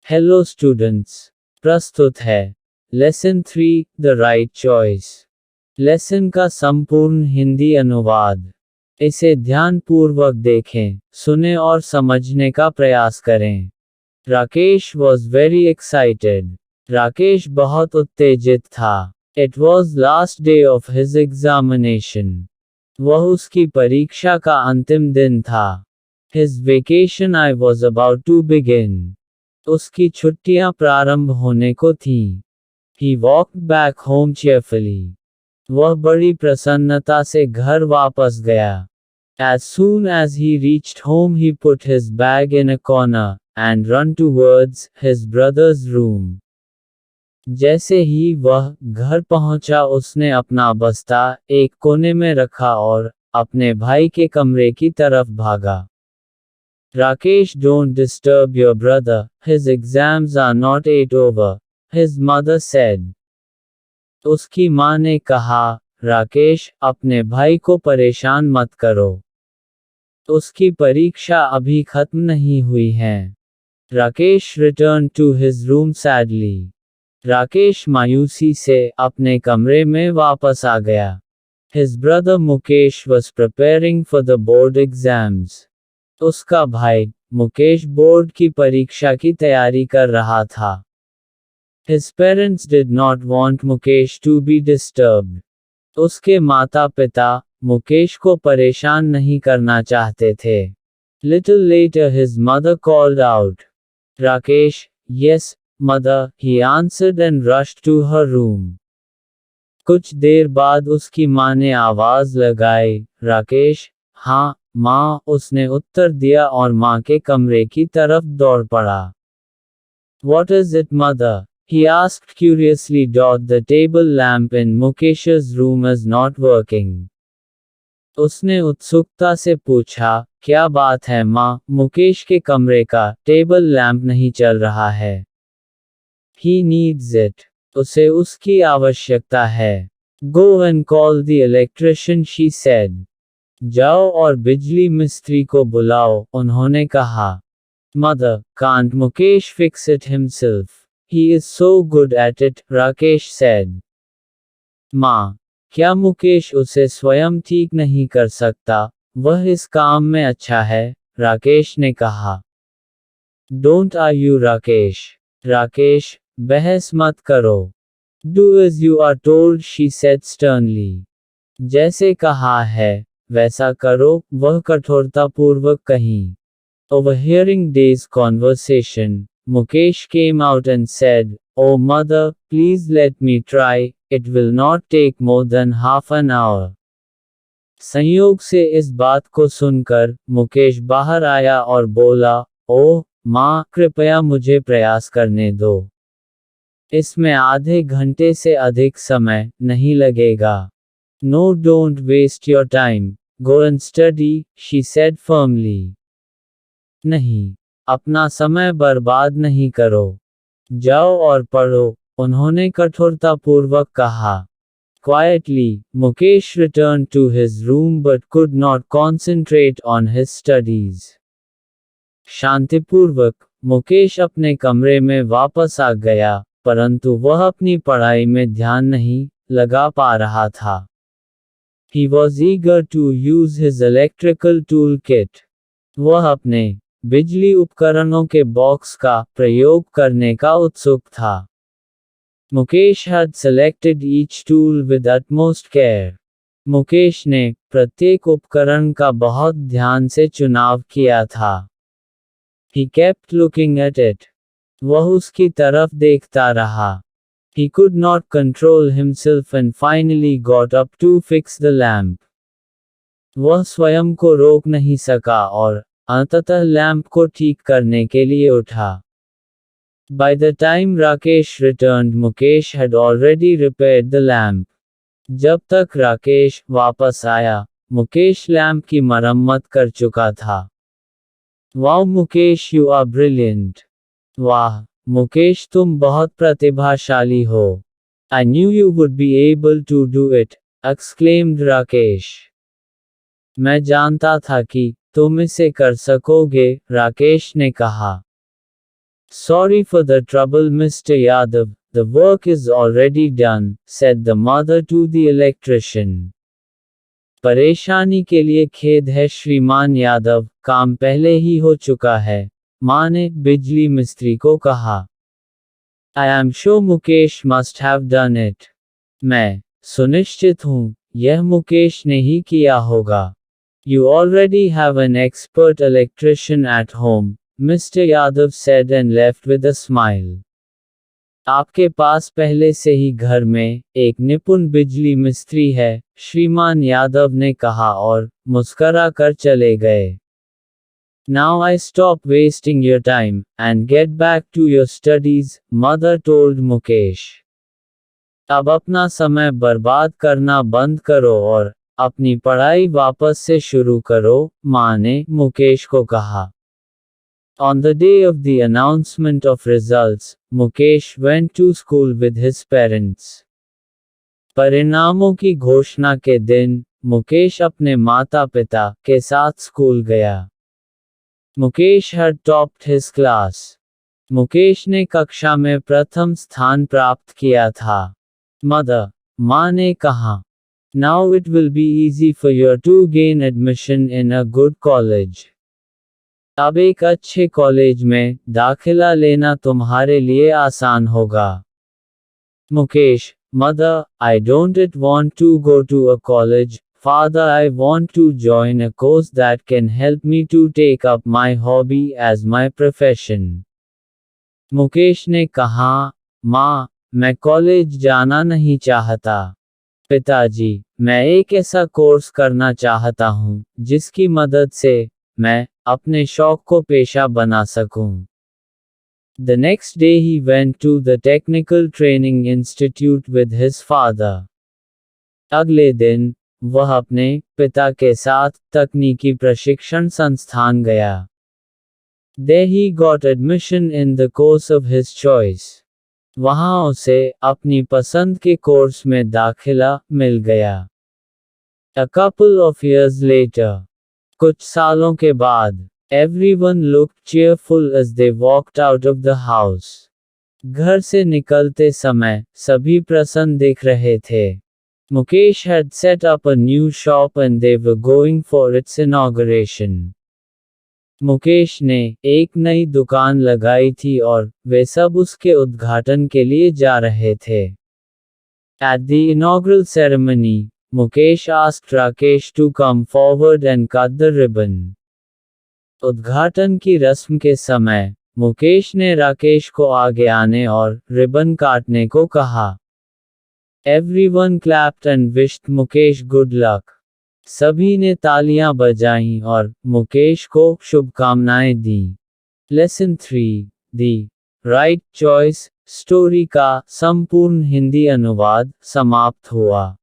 Hello students, प्रस्तुत है lesson 3 the right choice. Lesson का संपूर्ण हिंदी अनुवाद। इसे ध्यानपूर्वक देखें, सुनें और समझने का प्रयास करें। Rakesh was very excited. Rakesh बहुत उत्तेजित था। It was last day of his examination. वह उसकी परीक्षा का अंतिम दिन था। His vacation I was about to begin. उसकी छुट्टियां प्रारंभ होने को थीं। He walked back home cheerfully. वह बड़ी प्रसन्नता से घर वापस गया। As soon as he reached home he put his bag in a corner, and ran towards his brother's room. जैसे ही वह घर पहुंचा उसने अपना बस्ता एक कोने में रखा और अपने भाई के कमरे की तरफ भागा। Rakesh, don't disturb your brother, his exams are not yet over, his mother said. उसकी माँ ने कहा, राकेश, अपने भाई को परेशान मत करो। उसकी परीक्षा अभी खत्म नहीं हुई है। Rakesh returned to his room sadly. Rakesh मायूसी से अपने कमरे में वापस आ गया। His brother Mukesh was preparing for the board exams. उसका भाई मुकेश बोर्ड की परीक्षा की तैयारी कर रहा था। His parents did not want Mukesh to be disturbed. उसके माता पिता मुकेश को परेशान नहीं करना चाहते थे। Little later his mother called out. Rakesh, yes, mother, he answered and rushed to her room. कुछ देर बाद उसकी माँ ने आवाज लगाई, राकेश, हाँ माँ, उसने उत्तर दिया और माँ के कमरे की तरफ दौड़ पड़ा। What is it, mother? He asked curiously. The table lamp in Mukesh's room is not working. उसने उत्सुकता से पूछा, क्या बात है माँ, मुकेश के कमरे का टेबल लैंप नहीं चल रहा है। He needs it. उसे उसकी आवश्यकता है। Go and call the electrician, she said. जाओ और बिजली मिस्त्री को बुलाओ, उन्होंने कहा। Mother, can't Mukesh fix it himself? He is so good at it, Rakesh said. माँ, क्या मुकेश उसे स्वयं ठीक नहीं कर सकता? वह इस काम में अच्छा है, राकेश ने कहा। Don't argue, Rakesh. राकेश, बहस मत करो। Do as you are told, she said sternly. जैसे कहा है वैसा करो, वह कठोरतापूर्वक कहीं। Overhearing Day's conversation, Mukesh came out and said, Oh mother, please let me try, it will not take more than half an hour. संयोग से इस बात को सुनकर मुकेश बाहर आया और बोला, ओह माँ, कृपया मुझे प्रयास करने दो। इसमें आधे घंटे से अधिक समय नहीं लगेगा। No, don't waste your time. Go and study, she said firmly. नहीं, अपना समय बर्बाद नहीं करो। जाओ और पढ़ो, उन्होंने कठोरतापूर्वक कहा। Quietly, Mukesh returned to his room but could not concentrate on his studies. शांतिपूर्वक, मुकेश अपने कमरे में वापस आ गया, परंतु वह अपनी पढ़ाई में ध्यान नहीं लगा पा रहा था। He was eager to use his electrical toolkit. वह अपने बिजली उपकरणों के बॉक्स का प्रयोग करने का उत्सुक था। Mukesh had selected each tool with utmost care. Mukesh ने प्रत्येक उपकरण का बहुत ध्यान से चुनाव किया था। He kept looking at it. वह उसकी तरफ देखता रहा। He could not control himself and finally got up to fix the lamp. वह स्वयं को रोक नहीं सका और अंततः लैंप को ठीक करने के लिए उठा। By the time Rakesh returned, Mukesh had already repaired the lamp. जब तक राकेश वापस आया, मुकेश लैंप की मरम्मत कर चुका था। Wow Mukesh, you are brilliant. वाह मुकेश, तुम बहुत प्रतिभाशाली हो। I knew you would be able to do it, exclaimed Rakesh. मैं जानता था कि तुम इसे कर सकोगे, राकेश ने कहा। Sorry for the trouble, Mr. Yadav, the work is already done, said the mother to the electrician. परेशानी के लिए खेद है श्रीमान यादव, काम पहले ही हो चुका है, माँ ने बिजली मिस्त्री को कहा। I am sure Mukesh must have done it. मैं सुनिश्चित हूँ, यह मुकेश ने ही किया होगा। You already have an expert electrician at home, Mr. Yadav said and left with a smile. आपके पास पहले से ही घर में एक निपुण बिजली मिस्त्री है, श्रीमान यादव ने कहा और मुस्करा कर चले गए। Now I stop wasting your time and get back to your studies, mother told Mukesh. अब अपना समय बर्बाद करना बंद करो और अपनी पढ़ाई वापस से शुरू करो, माँ ने मुकेश को कहा। On the day of the announcement of results, Mukesh went to school with his parents. परिणामों की घोषणा के दिन, मुकेश अपने माता पिता के साथ स्कूल गया। Mukesh had topped his class. Mukesh ने कक्षा में प्रथम स्थान प्राप्त किया था। Mother, माँ ने कहा। Now it will be easy for you to gain admission in a good college. अब एक अच्छे कॉलेज में दाखिला लेना तुम्हारे लिए आसान होगा। Mukesh, Mother, I don't want to go to a college, Father, I want to join a course that can help me to take up my hobby as my profession. Mukesh ने कहा, माँ, मैं कॉलेज जाना नहीं चाहता। पिताजी, मैं एक ऐसा कोर्स करना चाहता हूँ, जिसकी मदद से मैं अपने शौक को पेशा बना सकूं। The next day he went to the technical training institute with his father. अगले दिन, वह अपने पिता के साथ तकनीकी प्रशिक्षण संस्थान गया। There he got admission in the course of his choice. वहाँ उसे अपनी पसंद के कोर्स में दाखिला मिल गया। A couple of years later. कुछ सालों के बाद, everyone looked cheerful as they walked out of the house. घर से निकलते समय, सभी प्रसन्न दिख रहे थे। Mukesh had set up a new shop and they were going for its inauguration. Mukesh ने एक नई दुकान लगाई थी और वे सब उसके उद्घाटन के लिए जा रहे थे। At the inaugural ceremony, Mukesh asked Rakesh to come forward and cut the ribbon. उद्घाटन की रस्म के समय, मुकेश ने राकेश को आगे आने और रिबन काटने को कहा। Everyone clapped and wished Mukesh good luck. सभी ने तालियां बजाईं और मुकेश को शुभकामनाएं दी। Lesson 3: The Right Choice story का संपूर्ण हिंदी अनुवाद समाप्त हुआ।